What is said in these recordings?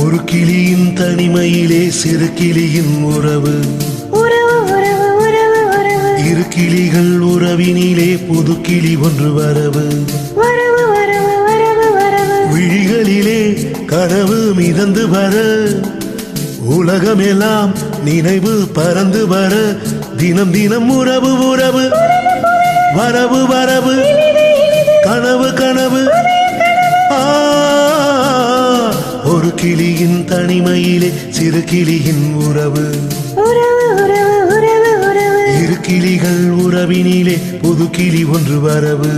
ஒரு கிளியின் தனிமையிலே சிறு கிளியின் உறவு. இரு கிளிகள் உறவினிலே புது கிளி ஒன்று வரவு. விழிகளிலே கனவு மிதந்து வர, உலகமெல்லாம் நினைவு பறந்து வர, தினம் தினம் உறவு உறவு, வரவு வரவு, கனவு கனவு. ஒரு கிளியின் தனிமையிலே சிறு கிளியின் உறவு. இரு கிளிகள் உறவினிலே புது கிளி ஒன்று வரவு.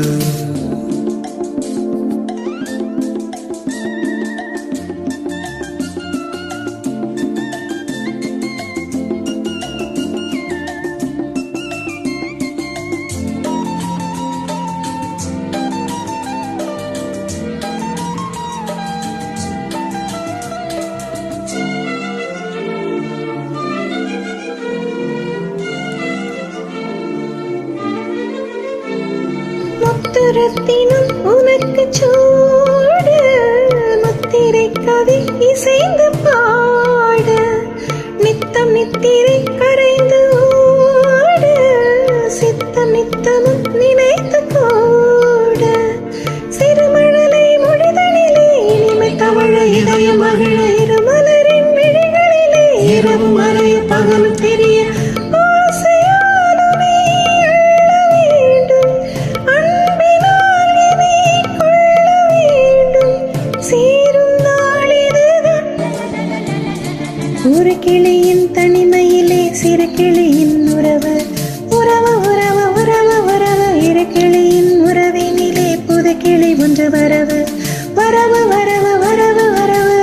முத்துரத்தினம் உனக்கு சூடு, முத்திரை கவி இசைந்து பாட, நித்தம் நித்திரை கரைந்து ஓட, சித்தம் நித்தமும் நினைத்து கூட, சிறுமழலை முடிதலிலே இனிமை தவழ இதயம் மகிழ, இருமலரின் விழிகளிலே இரவும் மறைய பகலும் தெரிய, ஒரு கிளியின் தனிமையிலே சிறு கிளியின் உறவு. உறவு உறவு உறவு உறவு, இரு கிளியின் உறவினிலே புது கிளி ஒன்று வரவு. வரவு வரவு வரவு வரவு.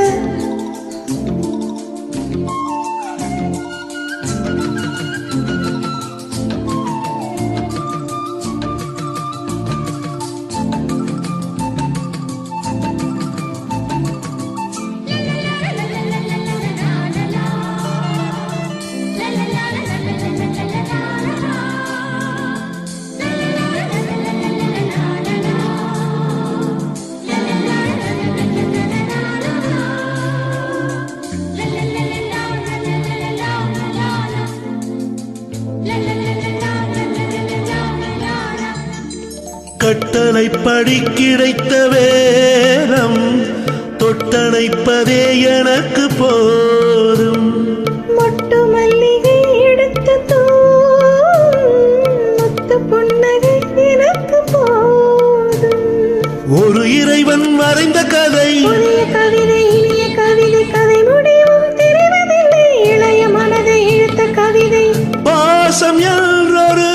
கட்டளைப்படி கிடைத்த வேதம் தொட்டணைப்பதே எனக்கு போதும். மொட்டு மல்லிகை எடுத்து முத்து புன்னகை எனக்கு போதும். ஒரு இறைவன் வரைந்த கதை, புதிய கவிதை இனிய கவிதை, கதை முடியும் தெரிவதில்லை, இளைய மனதை இழுத்த கவிதை. பாசம் என்றொரு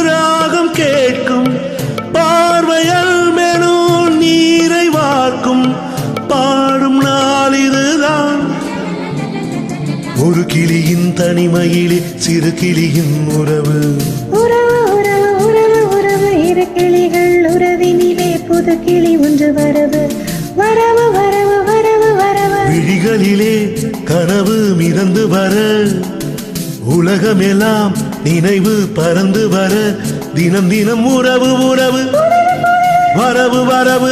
ராகம் கேட்கும், பார்வையால் மெனும் நீரை வார்க்கும், பாடும் நாள் இதுதான். ஒரு கிளியின் தனிமையிலே சிறு கிளியின் உறவு. உறவு உறவு உறவு உறவு, இரு கிளிகள் உறவினிலே புது கிளி ஒன்று வரவு. வரவு வரவு வரவு வரவு. விழிகளிலே கனவு மிதந்து வர, உலகமெல்லாம் நினைவு பறந்து வர, தினம் தினம் உறவு உறவு, வரவு வரவு,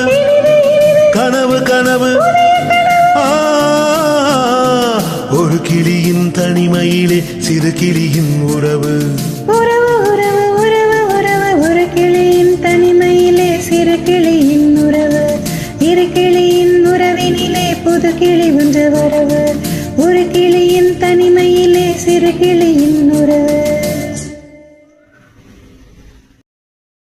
கனவு கனவு. ஒரு கிளியின் தனிமையிலே சிறு கிளியின் உறவு. உறவு உறவு உறவு உறவு, ஒரு கிளியின் தனிமையிலே சிறு கிளியின் உறவு. இரு கிளியின் உறவினிலே புது கிளி ஒன்று வரவு. ஒரு கிளியின் தனிமையிலே சிறு கிளியின் உறவு.